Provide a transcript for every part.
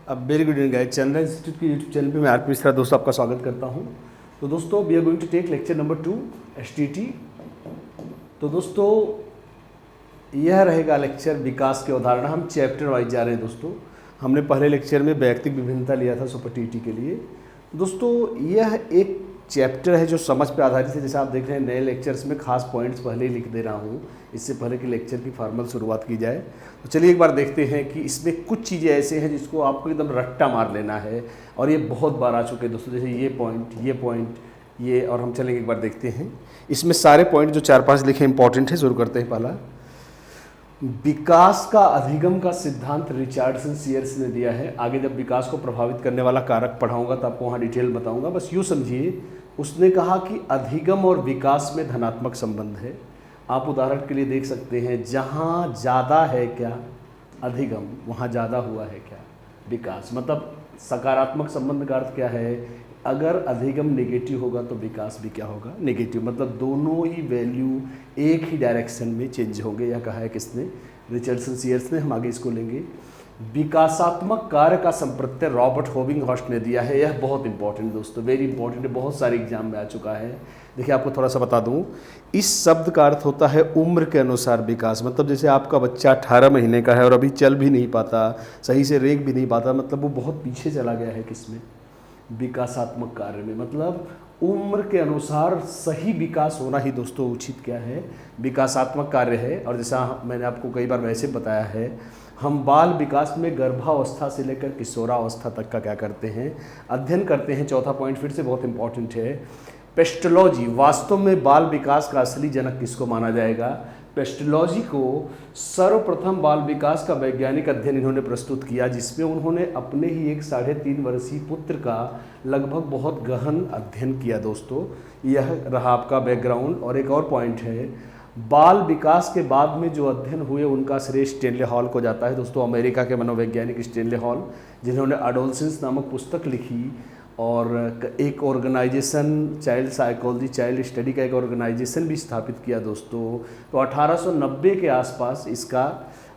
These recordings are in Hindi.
Very good evening guys, Chandra institute के यूट्यूब चैनल पे मैं आरपी मिश्रा दोस्तों आपका स्वागत करता हूं। तो दोस्तों we are going to take lecture number 2 STT. तो दोस्तों यह रहेगा लेक्चर विकास के उदाहरण। हम चैप्टर वाइज जा रहे हैं दोस्तों। हमने पहले लेक्चर में वैयक्तिक विभिन्नता लिया था सुपर टीटी के लिए। दोस्तों यह एक चैप्टर है जो समझ पे आधारित है। जैसे आप देख रहे हैं नए लेक्चर्स में खास पॉइंट्स पहले ही लिख दे रहा हूँ, इससे पहले कि लेक्चर की फॉर्मल शुरुआत की जाए। तो चलिए एक बार देखते हैं कि इसमें कुछ चीज़ें ऐसे हैं जिसको आपको एकदम रट्टा मार लेना है, और ये बहुत बार आ चुके हैं दोस्तों। जैसे ये पॉइंट ये, और हम चलेंगे एक बार देखते हैं। इसमें सारे पॉइंट जो 4-5 लिखे इंपॉर्टेंट है। शुरू करते हैं। पहला, विकास का अधिगम का सिद्धांत रिचर्डसन सीयर्स ने दिया है। आगे जब विकास को प्रभावित करने वाला कारक पढ़ाऊंगा तो आपको वहाँ डिटेल बताऊंगा। बस यूँ समझिए, उसने कहा कि अधिगम और विकास में धनात्मक संबंध है। आप उदाहरण के लिए देख सकते हैं, जहाँ ज़्यादा है क्या अधिगम, वहाँ ज़्यादा हुआ है क्या विकास। मतलब सकारात्मक संबंध का अर्थ क्या है, अगर अधिगम नेगेटिव होगा तो विकास भी क्या होगा, नेगेटिव। मतलब दोनों ही वैल्यू एक ही डायरेक्शन में चेंज होंगे। यह कहा है किसने, रिचर्डसन सीयर्स ने। हम आगे इसको लेंगे। विकासात्मक कार्य का संप्रत्यय रॉबर्ट होबिंगहॉर्स्ट ने दिया है। यह बहुत इंपॉर्टेंट दोस्तों, वेरी इंपॉर्टेंट है, बहुत सारे एग्जाम में आ चुका है। देखिए आपको थोड़ा सा बता दूं, इस शब्द का अर्थ होता है उम्र के अनुसार विकास। मतलब जैसे आपका बच्चा 18 महीने का है और अभी चल भी नहीं पाता, सही से रेंग भी नहीं पाता, मतलब वो बहुत पीछे चला गया है किसमें, विकासात्मक कार्य में। मतलब उम्र के अनुसार सही विकास होना ही दोस्तों उचित क्या है, विकासात्मक कार्य है। और जैसा मैंने आपको कई बार वैसे बताया है, हम बाल विकास में गर्भावस्था से लेकर किशोरावस्था तक का क्या करते हैं, अध्ययन करते हैं। चौथा पॉइंट फिर से बहुत इंपॉर्टेंट है, पेस्टोलॉजी। वास्तव में बाल विकास का असली जनक किसको माना जाएगा, पेस्टोलॉजी को। सर्वप्रथम बाल विकास का वैज्ञानिक अध्ययन इन्होंने प्रस्तुत किया, जिसमें उन्होंने अपने ही एक 3.5 वर्षीय पुत्र का लगभग बहुत गहन अध्ययन किया दोस्तों। यह रहा आपका बैकग्राउंड। और एक और पॉइंट है, बाल विकास के बाद में जो अध्ययन हुए उनका श्रेय स्टेनले हॉल को जाता है दोस्तों। अमेरिका के मनोवैज्ञानिक स्टेनले हॉल, जिन्होंने एडोलसेंस नामक पुस्तक लिखी और एक organisation, child psychology, child study का एक ऑर्गेनाइजेशन भी स्थापित किया दोस्तों। तो 1890 के आसपास इसका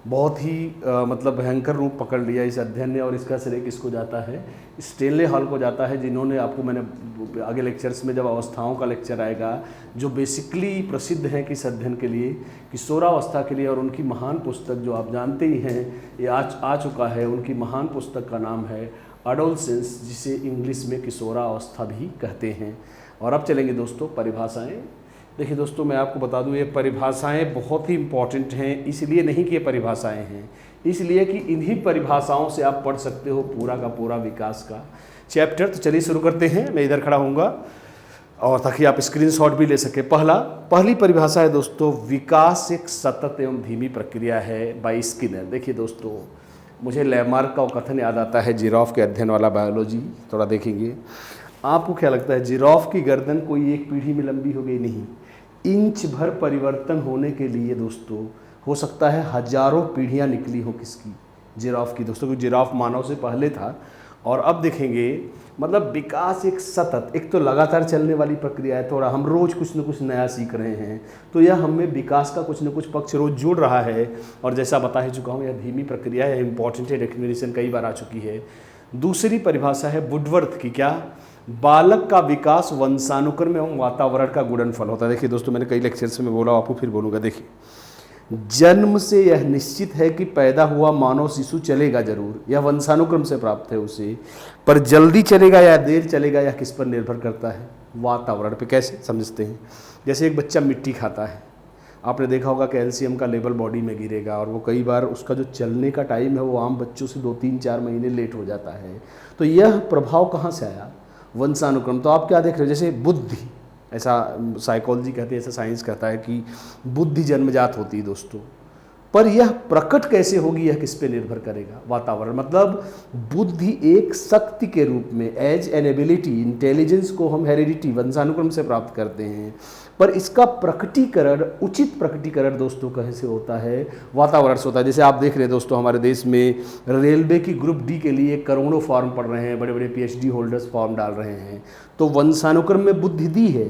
बहुत ही मतलब भयंकर रूप पकड़ लिया इस अध्ययन ने। और इसका श्रेय किसको जाता है, स्टेनले हॉल को जाता है, जिन्होंने, आपको मैंने आगे लेक्चर्स में जब अवस्थाओं का लेक्चर आएगा, जो बेसिकली प्रसिद्ध हैं किस अध्ययन के लिए, किशोरावस्था के लिए। और उनकी महान पुस्तक जो आप जानते ही हैं, ये आ चुका है। उनकी महान पुस्तक का नाम है एडोलसेंस, जिसे इंग्लिश में किशोरावस्था भी कहते हैं। और अब चलेंगे दोस्तों परिभाषाएं। देखिए दोस्तों, मैं आपको बता दूं, ये परिभाषाएं बहुत ही इंपॉर्टेंट हैं। इसलिए नहीं कि ये परिभाषाएं हैं, इसलिए कि इन्हीं परिभाषाओं से आप पढ़ सकते हो पूरा का पूरा विकास का चैप्टर। तो चलिए शुरू करते हैं। मैं इधर खड़ा हूँगा और ताकि आप स्क्रीनशॉट भी ले सके। पहली परिभाषा है दोस्तों, विकास एक सतत एवं धीमी प्रक्रिया है, बाय स्किनर। देखिए दोस्तों, मुझे लैमार्क का कथन याद आता है, जिराफ के अध्ययन वाला बायोलॉजी। थोड़ा देखेंगे। आपको क्या लगता है, जिराफ की गर्दन कोई एक पीढ़ी में लंबी हो गई? नहीं, इंच भर परिवर्तन होने के लिए दोस्तों हो सकता है हजारों पीढ़ियां निकली हो किसकी, जिराफ की दोस्तों। क्योंकि जिराफ मानव से पहले था। और अब देखेंगे, मतलब विकास एक सतत, एक तो लगातार चलने वाली प्रक्रिया है। थोड़ा हम रोज़ कुछ न कुछ नया सीख रहे हैं, तो यह हमें विकास का कुछ न कुछ पक्ष रोज जुड़ रहा है। और जैसा बता ही चुका हूँ, यह धीमी प्रक्रिया है, इंपॉर्टेंट है, डेफिनेशन कई बार आ चुकी है। दूसरी परिभाषा है वुडवर्थ की, क्या, बालक का विकास वंशानुक्रम एवं वातावरण का गुणनफल होता है। देखिए दोस्तों, मैंने कई लेक्चर्स में बोला, आपको फिर बोलूँगा। देखिए, जन्म से यह निश्चित है कि पैदा हुआ मानव शिशु चलेगा जरूर, यह वंशानुक्रम से प्राप्त है उसे, पर जल्दी चलेगा या देर चलेगा यह किस पर निर्भर करता है, वातावरण पे। कैसे समझते हैं, जैसे एक बच्चा मिट्टी खाता है, आपने देखा होगा कैल्शियम का लेवल बॉडी में गिरेगा, और वो कई बार उसका जो चलने का टाइम है वो आम बच्चों से 2-3-4 महीने लेट हो जाता है। तो यह प्रभाव कहाँ से आया, वंशानुक्रम। तो आप क्या देख रहे हो, जैसे बुद्धि, ऐसा साइकोलॉजी कहते हैं, ऐसा साइंस कहता है कि बुद्धि जन्मजात होती है दोस्तों, पर यह प्रकट कैसे होगी यह किस पे निर्भर करेगा, वातावरण। मतलब बुद्धि एक शक्ति के रूप में, एज एन एबिलिटी, इंटेलिजेंस को हम हेरिडिटी, वंशानुक्रम से प्राप्त करते हैं, पर इसका प्रकटीकरण, उचित प्रकटीकरण दोस्तों कैसे होता है, वातावरण से होता है। जैसे आप देख रहे हैं दोस्तों, हमारे देश में रेलवे की ग्रुप डी के लिए करोड़ों फॉर्म पड़ रहे हैं, बड़े बड़े PhD होल्डर्स फॉर्म डाल रहे हैं। तो वंशानुक्रम में बुद्धि दी है,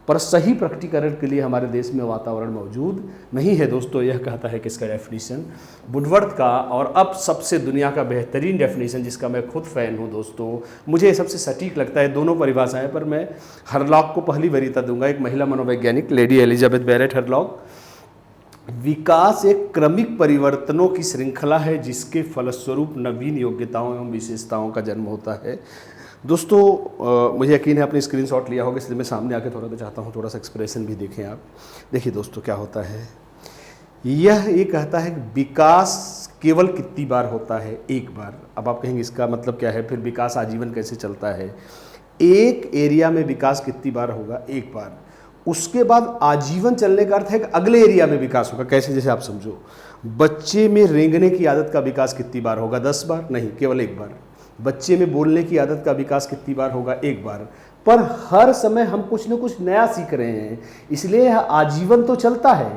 पर सही प्रकटीकरण के लिए हमारे देश में वातावरण मौजूद नहीं है दोस्तों। यह कहता है किसका डेफिनेशन, वुडवर्थ का। और अब सबसे दुनिया का बेहतरीन डेफिनेशन जिसका मैं खुद फ़ैन हूँ दोस्तों, मुझे सबसे सटीक लगता है दोनों परिभाषाएं, पर मैं हरलॉक को पहली वरीयता दूंगा। एक महिला मनोवैज्ञानिक लेडी एलिजाबेथ बैरेट हरलॉक, विकास एक क्रमिक परिवर्तनों की श्रृंखला है जिसके फलस्वरूप नवीन योग्यताओं एवं विशेषताओं का जन्म होता है। दोस्तों मुझे यकीन है आपने स्क्रीनशॉट लिया होगा, इसलिए मैं सामने आके थोड़ा सा चाहता हूँ थोड़ा सा एक्सप्रेशन भी देखें आप। देखिए दोस्तों क्या होता है, यह ये कहता है कि विकास केवल कितनी बार होता है, एक बार। अब आप कहेंगे इसका मतलब क्या है, फिर विकास आजीवन कैसे चलता है। एक एरिया में विकास कितनी बार होगा, एक बार। उसके बाद आजीवन चलने का अर्थ है कि अगले एरिया में विकास होगा। कैसे, जैसे आप समझो बच्चे में रेंगने की आदत का विकास कितनी बार होगा, 10 बार नहीं, केवल एक बार। बच्चे में बोलने की आदत का विकास कितनी बार होगा, एक बार। पर हर समय हम कुछ न कुछ नया सीख रहे हैं, इसलिए यह आजीवन तो चलता है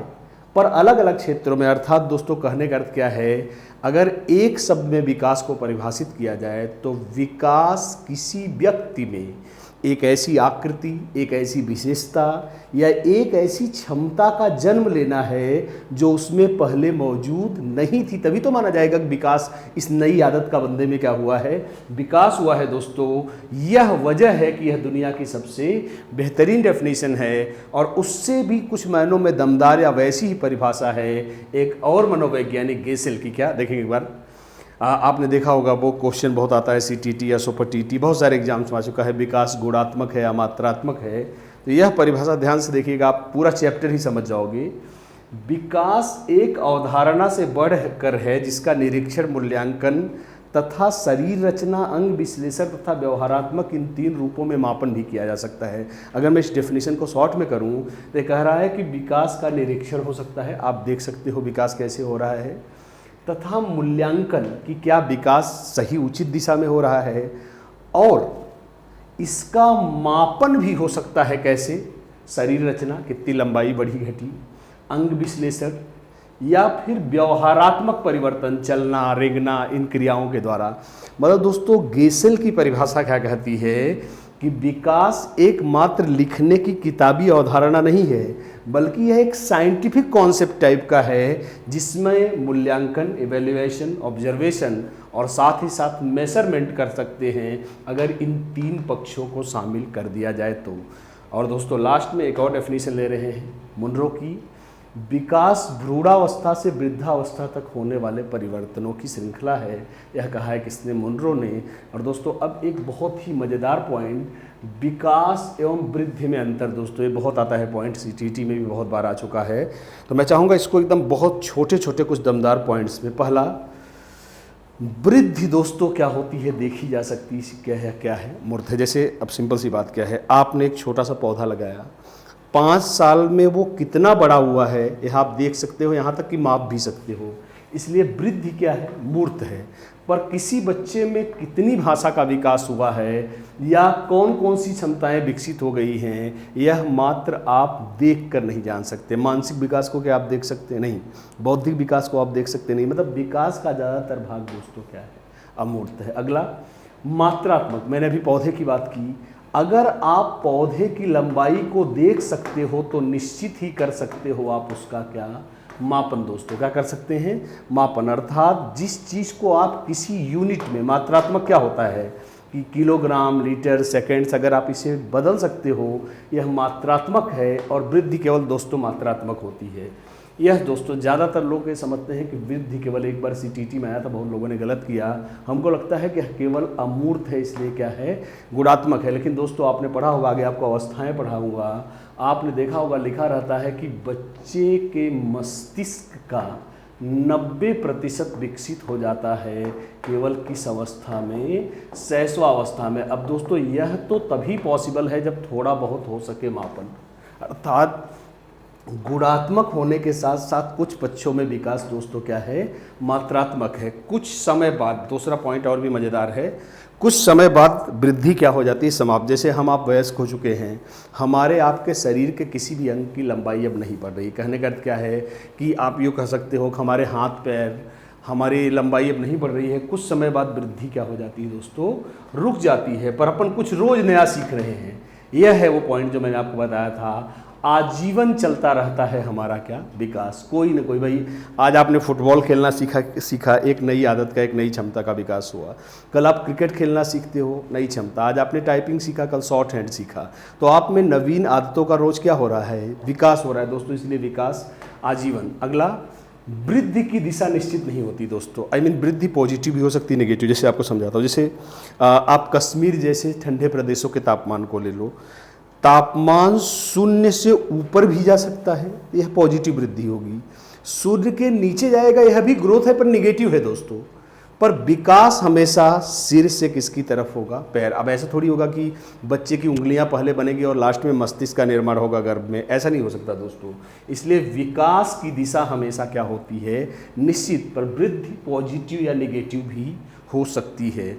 पर अलग अलग क्षेत्रों में। अर्थात दोस्तों कहने का अर्थ क्या है, अगर एक शब्द में विकास को परिभाषित किया जाए तो विकास किसी व्यक्ति में एक ऐसी आकृति, एक ऐसी विशेषता या एक ऐसी क्षमता का जन्म लेना है जो उसमें पहले मौजूद नहीं थी। तभी तो माना जाएगा कि विकास इस नई आदत का बंदे में क्या हुआ है, विकास हुआ है दोस्तों। यह वजह है कि यह दुनिया की सबसे बेहतरीन डेफिनेशन है और उससे भी कुछ मायनों में दमदार या वैसी ही परिभाषा है एक और मनोवैज्ञानिक गेसेल की। क्या देखेंगे एक बार, आपने देखा होगा वो क्वेश्चन बहुत आता है सीटीटी या सुपर टीटी, बहुत सारे एग्जाम्स में आ चुका है, विकास गुणात्मक है या मात्रात्मक है। तो यह परिभाषा ध्यान से देखिएगा, आप पूरा चैप्टर ही समझ जाओगे। विकास एक अवधारणा से बढ़ कर है जिसका निरीक्षण, मूल्यांकन तथा शरीर रचना, अंग विश्लेषण तथा व्यवहारात्मक इन 3 रूपों में मापन भी किया जा सकता है। अगर मैं इस डेफिनेशन को शॉर्ट में करूं तो कह रहा है कि विकास का निरीक्षण हो सकता है, आप देख सकते हो विकास कैसे हो रहा है, तथा मूल्यांकन कि क्या विकास सही उचित दिशा में हो रहा है, और इसका मापन भी हो सकता है। कैसे, शरीर रचना कितनी लंबाई बढ़ी घटी, अंग विश्लेषण या फिर व्यवहारात्मक परिवर्तन, चलना रेंगना, इन क्रियाओं के द्वारा। मतलब दोस्तों गेसेल की परिभाषा क्या कहती है कि विकास एकमात्र लिखने की किताबी अवधारणा नहीं है, बल्कि यह एक साइंटिफिक कॉन्सेप्ट टाइप का है जिसमें मूल्यांकन, इवैल्यूएशन, ऑब्जर्वेशन और साथ ही साथ मेजरमेंट कर सकते हैं अगर इन 3 पक्षों को शामिल कर दिया जाए तो। और दोस्तों लास्ट में एक और डेफिनेशन ले रहे हैं मुनरो की, विकास भ्रूणावस्था से वृद्धावस्था तक होने वाले परिवर्तनों की श्रृंखला है। यह कहा है किसने, मुनरो ने। और दोस्तों अब एक बहुत ही मज़ेदार पॉइंट, विकास एवं वृद्धि में अंतर। दोस्तों ये बहुत आता है पॉइंट, सीटीटी में भी बहुत बार आ चुका है, तो मैं चाहूँगा इसको एकदम बहुत छोटे छोटे कुछ दमदार पॉइंट्स में। पहला, वृद्धि दोस्तों क्या होती है देखी जा सकती है, क्या है मूर्त है। जैसे अब सिंपल सी बात क्या है, आपने एक छोटा सा पौधा लगाया, 5 साल में वो कितना बड़ा हुआ है यह आप देख सकते हो, यहाँ तक कि माप भी सकते हो। इसलिए वृद्धि क्या है, मूर्त है। पर किसी बच्चे में कितनी भाषा का विकास हुआ है या कौन कौन सी क्षमताएं विकसित हो गई हैं, यह मात्र आप देख कर नहीं जान सकते। मानसिक विकास को क्या आप देख सकते नहीं, बौद्धिक विकास को आप देख सकते नहीं। मतलब विकास का ज़्यादातर भाग दोस्तों क्या है, अमूर्त है। अगला, मात्रात्मक। मैंने अभी पौधे की बात की, अगर आप पौधे की लंबाई को देख सकते हो तो निश्चित ही कर सकते हो आप उसका क्या, मापन। दोस्तों क्या कर सकते हैं, मापन। अर्थात जिस चीज़ को आप किसी यूनिट में, मात्रात्मक क्या होता है कि किलोग्राम, लीटर, सेकेंड्स, अगर आप इसे बदल सकते हो यह मात्रात्मक है। और वृद्धि केवल दोस्तों मात्रात्मक होती है। यह दोस्तों ज़्यादातर लोग ये समझते हैं कि वृद्धि केवल एक बार सीटीटी में आया था, बहुत लोगों ने गलत किया। हमको लगता है कि केवल अमूर्त है, इसलिए क्या है, गुणात्मक है। लेकिन दोस्तों आपने पढ़ा होगा, आगे आपको अवस्थाएं पढ़ाऊंगा, आपने देखा होगा लिखा रहता है कि बच्चे के मस्तिष्क का 90% विकसित हो जाता है केवल किस अवस्था में, शैशवावस्था में। अब दोस्तों यह तो तभी पॉसिबल है जब थोड़ा बहुत हो सके मापन। अर्थात गुणात्मक होने के साथ साथ कुछ बच्चों में विकास दोस्तों क्या है, मात्रात्मक है। कुछ समय बाद, दूसरा पॉइंट और भी मज़ेदार है, कुछ समय बाद वृद्धि क्या हो जाती है, समाप्त। जैसे हम आप वयस्क हो चुके हैं, हमारे आपके शरीर के किसी भी अंग की लंबाई अब नहीं बढ़ रही। कहने का अर्थ क्या है कि आप यूँ कह सकते हो कि हमारे हाथ पैर, हमारी लंबाई अब नहीं बढ़ रही है। कुछ समय बाद वृद्धि क्या हो जाती है दोस्तों, रुक जाती है। पर अपन कुछ रोज़ नया सीख रहे हैं। यह है वो पॉइंट जो मैंने आपको बताया था, आजीवन चलता रहता है हमारा क्या विकास। कोई ना कोई, भाई आज आपने फुटबॉल खेलना सीखा, एक नई आदत का, एक नई क्षमता का विकास हुआ। कल आप क्रिकेट खेलना सीखते हो, नई क्षमता। आज आपने टाइपिंग सीखा, कल शॉर्ट हैंड सीखा। तो आप में नवीन आदतों का रोज क्या हो रहा है, विकास हो रहा है दोस्तों। इसलिए विकास आजीवन। अगला, वृद्धि की दिशा निश्चित नहीं होती दोस्तों। वृद्धि पॉजिटिव भी हो सकती है, नेगेटिव। जैसे आपको समझाता हूँ, जैसे आप कश्मीर जैसे ठंडे प्रदेशों के तापमान को ले लो, तापमान 0 से ऊपर भी जा सकता है, यह पॉजिटिव वृद्धि होगी। सूर्य के नीचे जाएगा, यह भी ग्रोथ है पर निगेटिव है दोस्तों। पर विकास हमेशा सिर से किसकी तरफ होगा, पैर। अब ऐसा थोड़ी होगा कि बच्चे की उंगलियां पहले बनेगी और लास्ट में मस्तिष्क का निर्माण होगा गर्भ में, ऐसा नहीं हो सकता दोस्तों। इसलिए विकास की दिशा हमेशा क्या होती है, निश्चित। पर वृद्धि पॉजिटिव या निगेटिव भी हो सकती है।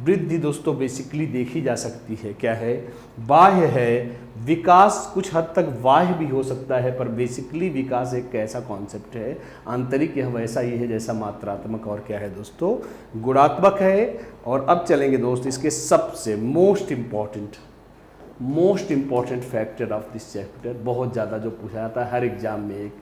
वृद्धि दोस्तों बेसिकली देखी जा सकती है, क्या है, बाह्य है। विकास कुछ हद तक बाह्य भी हो सकता है, पर बेसिकली विकास एक ऐसा कॉन्सेप्ट है, आंतरिक यह वैसा ही है जैसा मात्रात्मक और क्या है दोस्तों, गुणात्मक है। और अब चलेंगे दोस्त इसके सबसे most important factor of this chapter, बहुत ज़्यादा जो पूछा जाता है हर एग्जाम में, एक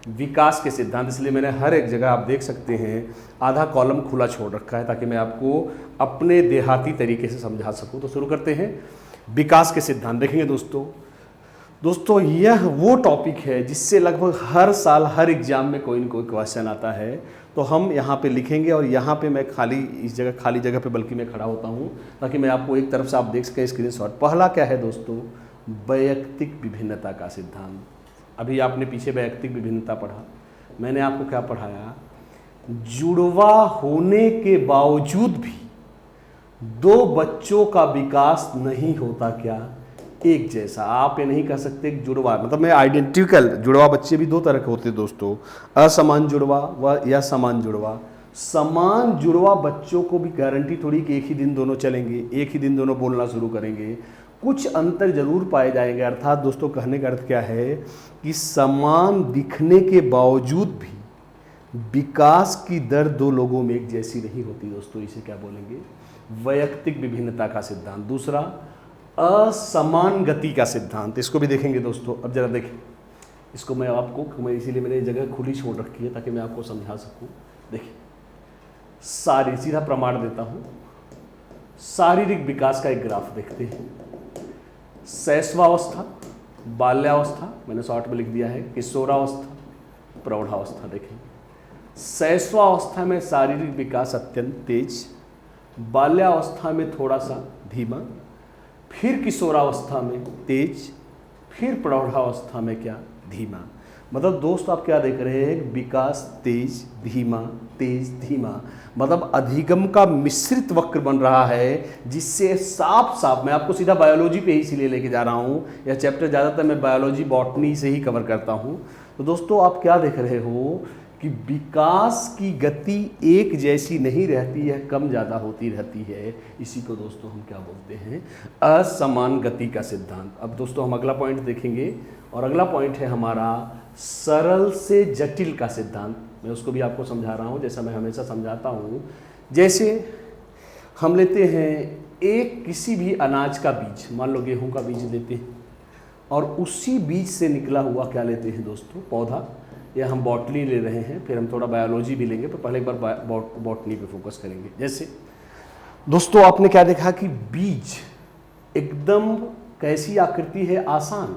विकास के सिद्धांत। इसलिए मैंने हर एक जगह, आप देख सकते हैं, आधा कॉलम खुला छोड़ रखा है ताकि मैं आपको अपने देहाती तरीके से समझा सकूं। तो शुरू करते हैं, विकास के सिद्धांत देखेंगे दोस्तों। यह वो टॉपिक है जिससे लगभग हर साल हर एग्जाम में कोई न कोई क्वेश्चन आता है। तो हम यहाँ पे लिखेंगे और यहाँ पे मैं खाली जगह पे बल्कि मैं खड़ा होता हूँ ताकि मैं आपको एक तरफ से आप देख सकें स्क्रीनशॉट। पहला क्या है दोस्तों, वैयक्तिक विभिन्नता का सिद्धांत। अभी आपने पीछे वैयक्तिक विभिन्नता पढ़ा, मैंने आपको क्या पढ़ाया, जुड़वा होने के बावजूद भी दो बच्चों का विकास नहीं होता क्या एक जैसा। आप ये नहीं कह सकते जुड़वा, मतलब मैं आइडेंटिकल जुड़वा बच्चे भी दो तरह के होते हैं दोस्तों, असमान जुड़वा व या समान जुड़वा। समान जुड़वा बच्चों को भी गारंटी थोड़ी कि एक ही दिन दोनों चलेंगे, एक ही दिन दोनों बोलना शुरू करेंगे, कुछ अंतर जरूर पाए जाएंगे। अर्थात दोस्तों कहने का अर्थ क्या है कि समान दिखने के बावजूद भी विकास की दर दो लोगों में एक जैसी नहीं होती दोस्तों। इसे क्या बोलेंगे, वैयक्तिक विभिन्नता का सिद्धांत। दूसरा, असमान गति का सिद्धांत। इसको भी देखेंगे दोस्तों। अब जरा देखें इसको, मैं आपको इसीलिए मैंने जगह खुली छोड़ रखी है ताकि मैं आपको समझा सकूं। देखिए, सीधा प्रमाण देता हूं, शारीरिक विकास का एक ग्राफ देखते हैं। शैशवावस्था, बाल्यावस्था, मैंने शॉर्ट में लिख दिया है, किशोरावस्था, प्रौढ़ावस्था। देखें, शैशवावस्था में शारीरिक विकास अत्यंत तेज, बाल्यावस्था में थोड़ा सा धीमा, फिर किशोरावस्था में तेज, फिर प्रौढ़ावस्था में क्या, धीमा। मतलब दोस्त आप क्या देख रहे हैं, विकास तेज धीमा, तेज धीमा, मतलब अधिगम का मिश्रित वक्र बन रहा है, जिससे साफ मैं आपको सीधा बायोलॉजी पे ही इसीलिए लेके जा रहा हूँ। यह चैप्टर ज़्यादातर मैं बायोलॉजी बॉटनी से ही कवर करता हूँ। तो दोस्तों आप क्या देख रहे हो कि विकास की गति एक जैसी नहीं रहती है, कम ज़्यादा होती रहती है। इसी को दोस्तों हम क्या बोलते हैं, असमान गति का सिद्धांत। अब दोस्तों हम अगला पॉइंट देखेंगे और अगला पॉइंट है हमारा सरल से जटिल का सिद्धांत। मैं उसको भी आपको समझा रहा हूँ जैसा मैं हमेशा समझाता हूँ। जैसे हम लेते हैं एक किसी भी अनाज का बीज, मान लो गेहूं का बीज लेते हैं और उसी बीज से निकला हुआ क्या लेते हैं दोस्तों, पौधा। या हम बॉटनी ले रहे हैं, फिर हम थोड़ा बायोलॉजी भी लेंगे, पर पहले एक बार बॉटनी पे फोकस करेंगे। जैसे दोस्तों आपने क्या देखा कि बीज एकदम कैसी आकृति है, आसान।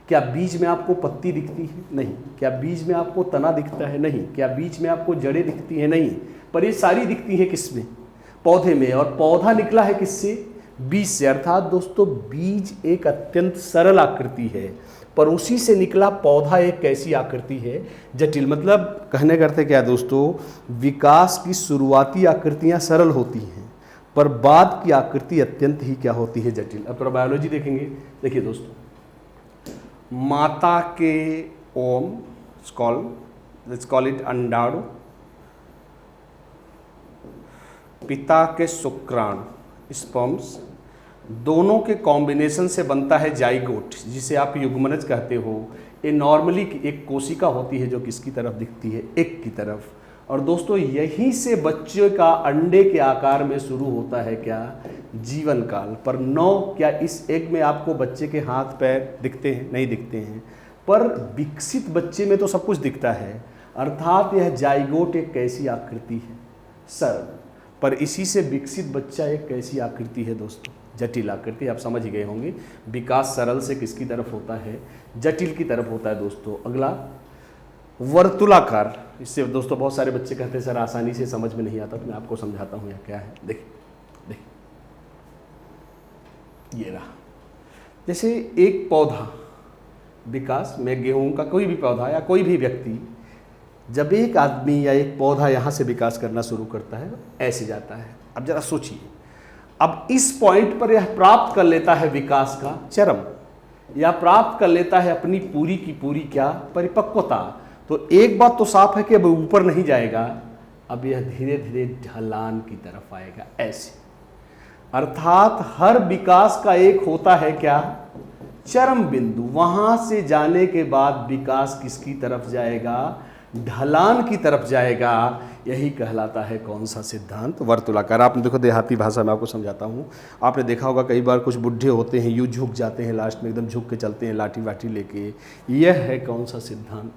क्या बीज में आपको पत्ती दिखती है? नहीं। क्या बीज में आपको तना दिखता है? नहीं। क्या बीज में आपको जड़ें दिखती हैं? नहीं। पर ये सारी दिखती हैं किसमें, पौधे में। और पौधा निकला है किससे, बीज से। अर्थात दोस्तों बीज एक अत्यंत सरल आकृति है, पर उसी से निकला पौधा एक कैसी आकृति है, जटिल। मतलब कहने का अर्थ है क्या दोस्तों, विकास की शुरुआती आकृतियां सरल होती हैं, पर बाद की आकृति अत्यंत ही क्या होती है, जटिल। अब थोड़ा बायोलॉजी देखेंगे। देखिए दोस्तों, माता के ओम, लेट्स कॉल इट अंडाणु, पिता के शुक्राणु, स्पर्म्स, दोनों के कॉम्बिनेशन से बनता है जाइगोट, जिसे आप युग्मनज कहते हो। ये नॉर्मली एक कोशिका होती है जो किसकी तरफ दिखती है, एक की तरफ। और दोस्तों यहीं से बच्चे का अंडे के आकार में शुरू होता है क्या, जीवन काल पर। 9 क्या इस एक में आपको बच्चे के हाथ पैर दिखते हैं? नहीं दिखते हैं, पर विकसित बच्चे में तो सब कुछ दिखता है। अर्थात यह जाइगोट एक कैसी आकृति है? सरल। पर इसी से विकसित बच्चा एक कैसी आकृति है दोस्तों? जटिल आकृति। आप समझ ही गए होंगे विकास सरल से किसकी तरफ होता है? जटिल की तरफ होता है दोस्तों। अगला वर्तुलाकार। इससे दोस्तों बहुत सारे बच्चे कहते हैं सर आसानी से समझ में नहीं आता, तो मैं आपको समझाता हूँ यह क्या है। देखिए ये रहा, जैसे एक पौधा विकास में, गेहूं का कोई भी पौधा या कोई भी व्यक्ति, जब एक आदमी या एक पौधा यहाँ से विकास करना शुरू करता है ऐसे जाता है। अब जरा सोचिए, अब इस पॉइंट पर यह प्राप्त कर लेता है विकास का चरम, या प्राप्त कर लेता है अपनी पूरी की पूरी क्या? परिपक्वता। तो एक बात तो साफ है कि अब ऊपर नहीं जाएगा, अब यह धीरे धीरे ढलान की तरफ आएगा ऐसे। अर्थात हर विकास का एक होता है क्या? चरम बिंदु। वहां से जाने के बाद विकास किसकी तरफ जाएगा? ढलान की तरफ जाएगा। यही कहलाता है कौन सा सिद्धांत? वर्तुलाकार। आपने देखो देहाती भाषा में आपको समझाता हूँ, आपने देखा होगा कई बार कुछ बुढ़े होते हैं यूँ झुक जाते हैं, लास्ट में एकदम झुक के चलते हैं लाठी वाठी लेके। यह है कौन सा सिद्धांत?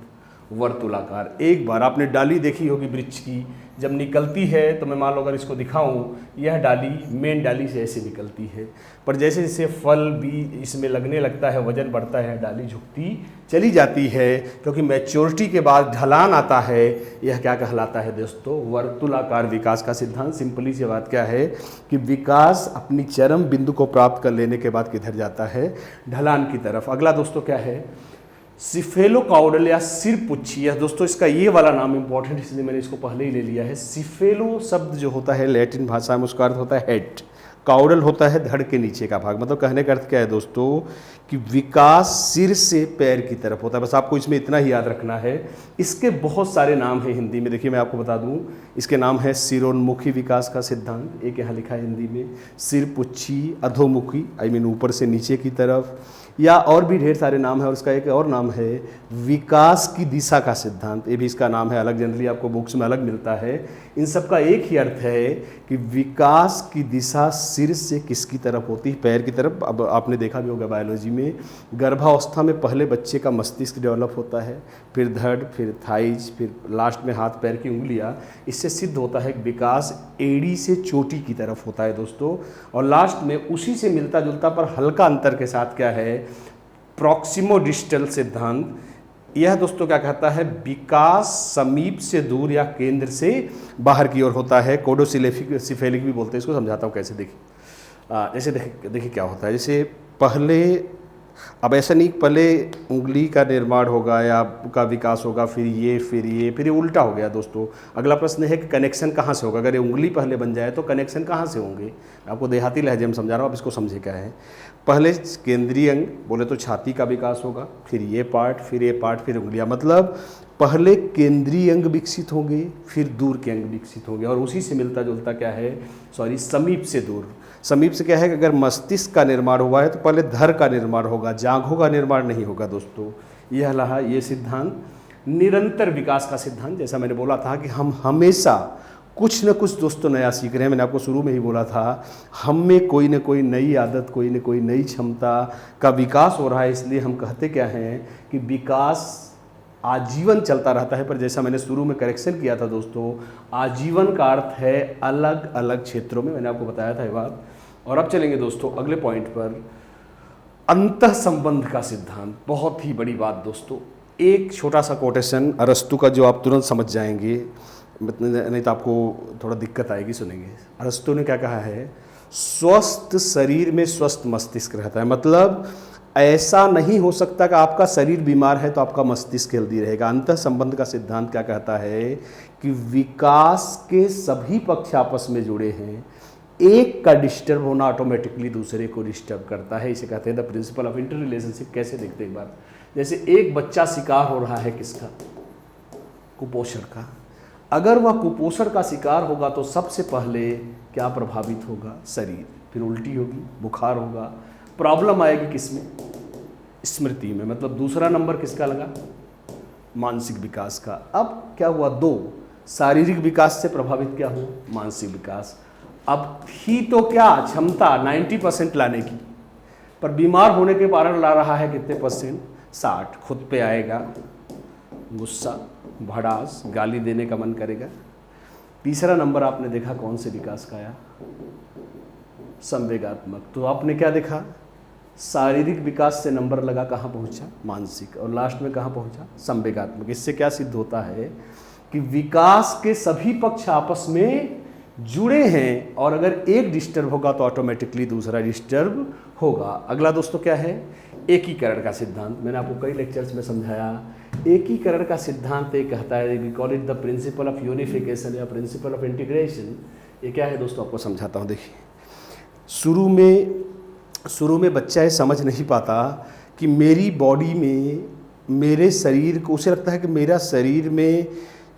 वर्तुलाकार। एक बार आपने डाली देखी होगी वृक्ष की, जब निकलती है तो मैं मान लो अगर इसको दिखाऊं, यह डाली मेन डाली से ऐसे निकलती है, पर जैसे जैसे फल भी इसमें लगने लगता है, वजन बढ़ता है, डाली झुकती चली जाती है, क्योंकि मैच्योरिटी के बाद ढलान आता है। यह क्या कहलाता है दोस्तों? वर्तुलाकार विकास का सिद्धांत। सिंपली सी बात क्या है कि विकास अपनी चरम बिंदु को प्राप्त कर लेने के बाद किधर जाता है? ढलान की तरफ। अगला दोस्तों क्या है? सिफेलोकाउडल या सिरपुच्छी। यह दोस्तों इसका ये वाला नाम इंपॉर्टेंट, इसलिए मैंने इसको पहले ही ले लिया है। सिफेलो शब्द जो होता है लैटिन भाषा में, उसका अर्थ होता है हेड, काउडल होता है धड़ के नीचे का भाग। मतलब कहने का अर्थ क्या है दोस्तों कि विकास सिर से पैर की तरफ होता है। बस आपको इसमें इतना ही याद रखना है। इसके बहुत सारे नाम हैं हिंदी में। देखिए मैं आपको बता दूं, इसके नाम है सिरोन्मुखी विकास का सिद्धांत, एक यहाँ लिखा है हिंदी में, सिरपुच्छी, अधोमुखी आई मीन ऊपर से नीचे की तरफ, या और भी ढेर सारे नाम है। और इसका एक और नाम है विकास की दिशा का सिद्धांत, ये भी इसका नाम है अलग, जनरली आपको बुक्स में अलग मिलता है। इन सब का एक ही अर्थ है कि विकास की दिशा सिर से किसकी तरफ होती है? पैर की तरफ। अब आपने देखा भी होगा बायोलॉजी में, गर्भावस्था में पहले बच्चे का मस्तिष्क डेवलप होता है, फिर धड़, फिर थाइज, फिर लास्ट में हाथ पैर की उंगलियां। इससे सिद्ध होता है कि विकास एड़ी से चोटी की तरफ होता है दोस्तों। और लास्ट में उसी से मिलता जुलता पर हल्का अंतर के साथ क्या है? प्रॉक्सिमो डिस्टल सिद्धांत। यह दोस्तों क्या कहता है? विकास समीप से दूर या केंद्र से बाहर की ओर होता है। कोडोसिफेलिक भी बोलते हैं इसको, समझाता हूँ कैसे। देखिए जैसे देखिए क्या होता है, जैसे पहले, अब ऐसा नहीं पहले उंगली का निर्माण होगा या का विकास होगा, फिर ये उल्टा हो गया दोस्तों। अगला प्रश्न है कि कनेक्शन कहाँ से होगा? अगर ये उंगली पहले बन जाए तो कनेक्शन कहाँ से होंगे? आपको देहाती लहजे में समझा रहा हूँ, आप इसको समझे क्या है। पहले केंद्रीय अंग बोले तो छाती का विकास होगा, फिर ये पार्ट, फिर उंगलियां। मतलब पहले केंद्रीय अंग विकसित होंगे, फिर दूर के अंग विकसित होंगे। और उसी से मिलता जुलता क्या है? समीप से दूर। समीप से क्या है कि अगर मस्तिष्क का निर्माण हुआ है तो पहले धड़ का निर्माण होगा, जांघों का निर्माण नहीं होगा दोस्तों। यह रहा ये सिद्धांत, निरंतर विकास का सिद्धांत। जैसा मैंने बोला था कि हम हमेशा कुछ न कुछ दोस्तों नया सीख रहे हैं। मैंने आपको शुरू में ही बोला था, हम में कोई न कोई नई आदत, कोई न कोई नई क्षमता का विकास हो रहा है। इसलिए हम कहते क्या हैं कि विकास आजीवन चलता रहता है। पर जैसा मैंने शुरू में करेक्शन किया था दोस्तों, आजीवन का अर्थ है अलग अलग क्षेत्रों में, मैंने आपको बताया था ये बात। और अब चलेंगे दोस्तों अगले पॉइंट पर, अंतः संबंध का सिद्धांत। बहुत ही बड़ी बात दोस्तों, एक छोटा सा कोटेशन अरस्तु का जो आप तुरंत समझ जाएंगे, नहीं तो आपको थोड़ा दिक्कत आएगी सुनेंगे। अरस्तु ने क्या कहा है? स्वस्थ शरीर में स्वस्थ मस्तिष्क रहता है। मतलब ऐसा नहीं हो सकता कि आपका शरीर बीमार है तो आपका मस्तिष्क हेल्दी रहेगा। अंतः संबंध का सिद्धांत क्या कहता है कि विकास के सभी पक्ष आपस में जुड़े हैं, एक का डिस्टर्ब होना ऑटोमेटिकली दूसरे को डिस्टर्ब करता है। इसे कहते हैं the principle of inter relationship. कैसे देखते हैं एक बार, जैसे एक बच्चा शिकार हो रहा है किसका? कुपोषण का। अगर वह कुपोषण का शिकार होगा तो सबसे पहले क्या प्रभावित होगा? शरीर, फिर उल्टी होगी, बुखार होगा, प्रॉब्लम आएगी किसमें? स्मृति में। मतलब दूसरा नंबर किसका लगा? मानसिक विकास का। अब क्या हुआ? दो, शारीरिक विकास से प्रभावित क्या हुआ? मानसिक विकास। अब थी तो क्या क्षमता 90% लाने की, पर बीमार होने के कारण ला रहा है कितने परसेंट, 60। खुद पे आएगा गुस्सा, भड़ास, गाली देने का मन करेगा। तीसरा नंबर आपने देखा कौन से विकास का आया, संवेगात्मक। तो आपने क्या देखा, शारीरिक विकास से नंबर लगा, कहाँ पहुँचा, मानसिक, और लास्ट में कहाँ पहुँचा, संवेगात्मक। इससे क्या सिद्ध होता है कि विकास के सभी पक्ष आपस में जुड़े हैं, और अगर एक डिस्टर्ब होगा तो ऑटोमेटिकली दूसरा डिस्टर्ब होगा। अगला दोस्तों क्या है, एकीकरण का सिद्धांत। मैंने आपको कई लेक्चर्स में समझाया। एकीकरण का सिद्धांत ये कहता है, we call it the principle of unification या प्रिंसिपल ऑफ इंटीग्रेशन। ये क्या है दोस्तों, आपको समझाता हूँ। देखिए, शुरू में बच्चा ये समझ नहीं पाता कि मेरी बॉडी में, मेरे शरीर को, उसे लगता है कि मेरा शरीर में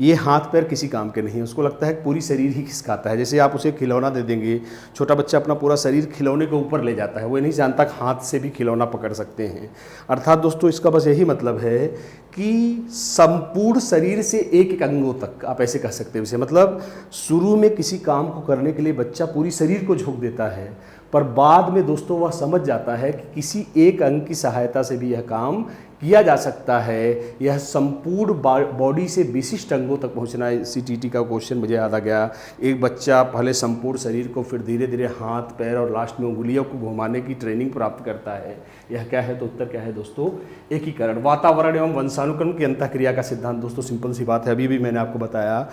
ये हाथ पैर किसी काम के नहीं है। उसको लगता है कि पूरी शरीर ही खिसकाता है। जैसे आप उसे खिलौना दे देंगे, छोटा बच्चा अपना पूरा शरीर खिलौने के ऊपर ले जाता है, वो नहीं जानता कि हाथ से भी खिलौना पकड़ सकते हैं। अर्थात दोस्तों इसका बस यही मतलब है कि संपूर्ण शरीर से एक एक अंगों तक, आप ऐसे कह सकते हैं उसे। मतलब शुरू में किसी काम को करने के लिए बच्चा पूरी शरीर को झोंक देता है, पर बाद में दोस्तों वह समझ जाता है कि किसी एक अंग की सहायता से भी यह काम किया जा सकता है। यह संपूर्ण बॉडी से विशिष्ट अंगों तक पहुंचना है। CTT का क्वेश्चन मुझे याद आ गया। एक बच्चा पहले संपूर्ण शरीर को, फिर धीरे धीरे हाथ पैर और लास्ट में उंगलियों को घुमाने की ट्रेनिंग प्राप्त करता है। यह क्या है, तो उत्तर क्या है दोस्तों, एकीकरण। वातावरण एवं वंशानुक्रम की अंतःक्रिया का सिद्धांत। दोस्तों सिंपल सी बात है, अभी भी मैंने आपको बताया।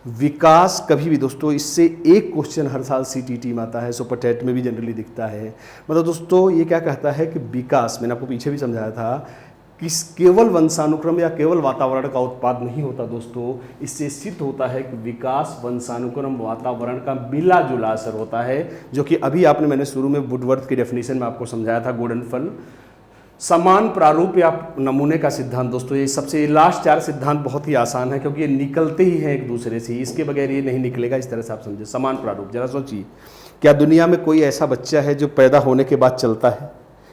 विकास कभी भी दोस्तों, इससे एक क्वेश्चन हर साल CTT में आता है, सुपर टेट में भी जनरली दिखता है। मतलब दोस्तों ये क्या कहता है कि विकास, मैंने आपको पीछे भी समझाया था कि केवल वंशानुक्रम या केवल वातावरण का उत्पाद नहीं होता दोस्तों। इससे सिद्ध होता है कि विकास वंशानुक्रम वातावरण का मिला जुला असर होता है, जो कि अभी मैंने शुरू में वुडवर्थ की डेफिनेशन में आपको समझाया था, गुडनफल। समान प्रारूप या नमूने का सिद्धांत। दोस्तों ये सबसे लास्ट 4 सिद्धांत बहुत ही आसान है, क्योंकि ये निकलते ही हैं एक दूसरे से, इसके बगैर ये नहीं निकलेगा। इस तरह से आप समझे। समान प्रारूप, जरा सोचिए, क्या दुनिया में कोई ऐसा बच्चा है जो पैदा होने के बाद चलता है,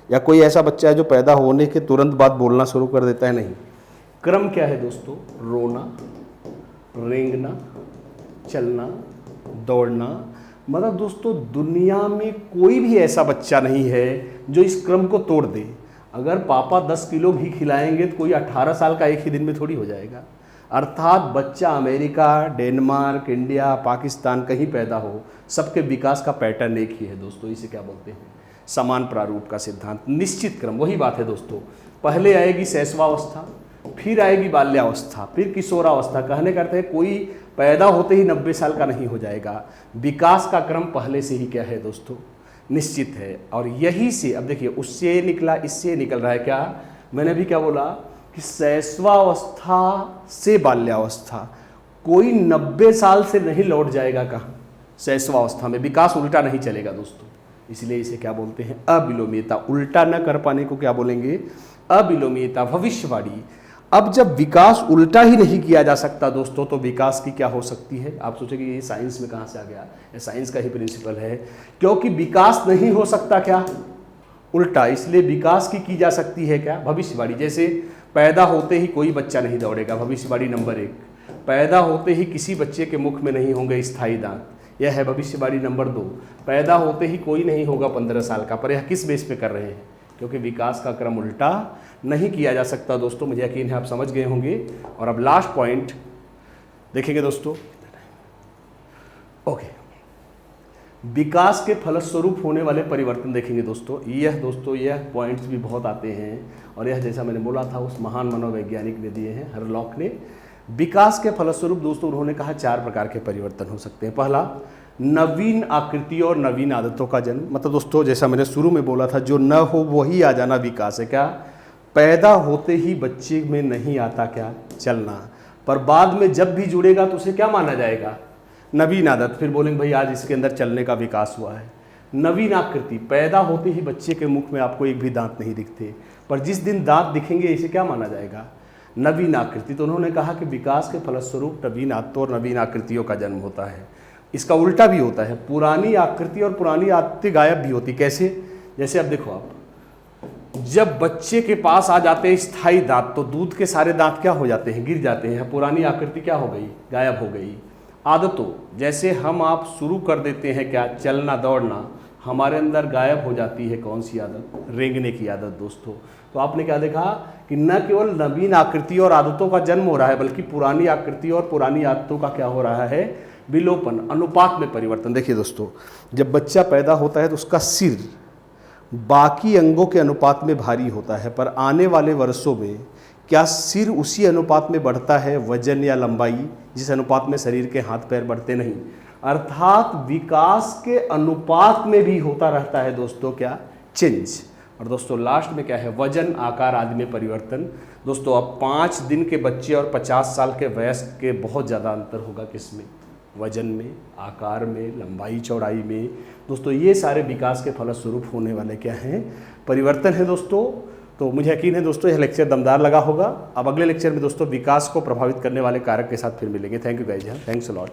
या कोई ऐसा बच्चा है जो पैदा होने के तुरंत बाद बोलना शुरू कर देता है? नहीं। क्रम क्या है दोस्तों, रोना, रेंगना, चलना, दौड़ना। मतलब दोस्तों दुनिया में कोई भी ऐसा बच्चा नहीं है जो इस क्रम को तोड़ दे। अगर पापा 10 किलो घी खिलाएंगे तो कोई 18 साल का एक ही दिन में थोड़ी हो जाएगा। अर्थात बच्चा अमेरिका, डेनमार्क, इंडिया, पाकिस्तान कहीं पैदा हो, सबके विकास का पैटर्न एक ही है दोस्तों। इसे क्या बोलते हैं, समान प्रारूप का सिद्धांत। निश्चित क्रम, वही बात है दोस्तों। पहले आएगी शैशवावस्था, फिर आएगी बाल्यावस्था, फिर किशोरावस्था। कहने का अर्थ है कोई पैदा होते ही 90 साल का नहीं हो जाएगा। विकास का क्रम पहले से ही क्या है दोस्तों, निश्चित है। और यही से अब देखिए, उससे निकला, इससे निकल रहा है क्या, मैंने अभी क्या बोला कि शैशवावस्था से बाल्यावस्था, कोई 90 साल से नहीं लौट जाएगा कहाँ, शैशवावस्था में। विकास उल्टा नहीं चलेगा दोस्तों, इसलिए इसे क्या बोलते हैं, अविलोमीयता। उल्टा न कर पाने को क्या बोलेंगे, अविलोमीयता, भविष्यवाणी। अब जब विकास उल्टा ही नहीं किया जा सकता दोस्तों, तो विकास की क्या हो सकती है। आप सोचेंगे ये साइंस में कहाँ से आ गया, ये साइंस का ही प्रिंसिपल है। क्योंकि विकास नहीं हो सकता क्या, उल्टा, इसलिए विकास की जा सकती है क्या, भविष्यवाणी। जैसे पैदा होते ही कोई बच्चा नहीं दौड़ेगा, भविष्यवाणी नंबर 1। पैदा होते ही किसी बच्चे के मुख में नहीं होंगे स्थायी दांत, यह है भविष्यवाणी नंबर 2। पैदा होते ही कोई नहीं होगा 15 साल का, पर यह किस बेस पे कर रहे हैं, क्योंकि विकास का क्रम उल्टा नहीं किया जा सकता दोस्तों। मुझे यकीन है आप समझ गए होंगे। और अब लास्ट पॉइंट देखेंगे दोस्तों, ओके, विकास के फलस्वरूप होने वाले परिवर्तन देखेंगे दोस्तों। यह पॉइंट्स भी बहुत आते हैं, और यह जैसा मैंने बोला था उस महान मनोवैज्ञानिक ने दिए हैं, हरलॉक ने। विकास के फलस्वरूप दोस्तों उन्होंने कहा 4 प्रकार के परिवर्तन हो सकते हैं। पहला, नवीन आकृतियों और नवीन आदतों का जन्म। मतलब दोस्तों जैसा मैंने शुरू में बोला था, जो न हो वही आ जाना विकास है। क्या, पैदा होते ही बच्चे में नहीं आता क्या, चलना, पर बाद में जब भी जुड़ेगा तो उसे क्या माना जाएगा, नवीन आदत। फिर बोलेंगे भाई आज इसके अंदर चलने का विकास हुआ है। नवीन आकृति, पैदा होते ही बच्चे के मुख में आपको एक भी दांत नहीं दिखते, पर जिस दिन दांत दिखेंगे इसे क्या माना जाएगा, नवीन आकृति। तो उन्होंने कहा कि विकास के फलस्वरूप नवीन आदतों और नवीन आकृतियों का जन्म होता है। इसका उल्टा भी होता है, पुरानी आकृति और पुरानी आदतें गायब भी होती। कैसे, जैसे अब देखो आप, जब बच्चे के पास आ जाते हैं स्थायी दांत, तो दूध के सारे दांत क्या हो जाते हैं, गिर जाते हैं, पुरानी आकृति क्या हो गई, गायब हो गई। आदतों, जैसे हम आप शुरू कर देते हैं क्या, चलना दौड़ना, हमारे अंदर गायब हो जाती है कौन सी आदत, रेंगने की आदत दोस्तों। तो आपने क्या देखा कि न केवल नवीन आकृति और आदतों का जन्म हो रहा है, बल्कि पुरानी आकृति और पुरानी आदतों का क्या हो रहा है, विलोपन, अनुपात में परिवर्तन। देखिए दोस्तों, जब बच्चा पैदा होता है तो उसका सिर बाकी अंगों के अनुपात में भारी होता है, पर आने वाले वर्षों में क्या सिर उसी अनुपात में बढ़ता है, वजन या लंबाई, जिस अनुपात में शरीर के हाथ पैर बढ़ते नहीं। अर्थात विकास के अनुपात में भी होता रहता है दोस्तों क्या, चेंज। और दोस्तों लास्ट में क्या है, वजन, आकार आदि में परिवर्तन। दोस्तों अब 5 दिन के बच्चे और 50 साल के वयस्क के बहुत ज़्यादा अंतर होगा, किसमें, वजन में, आकार में, लंबाई चौड़ाई में। दोस्तों ये सारे विकास के फलस्वरूप होने वाले क्या हैं, परिवर्तन है दोस्तों। तो मुझे यकीन है दोस्तों यह लेक्चर दमदार लगा होगा। अब अगले लेक्चर में दोस्तों विकास को प्रभावित करने वाले कारक के साथ फिर मिलेंगे। Thank you guys, thanks a lot.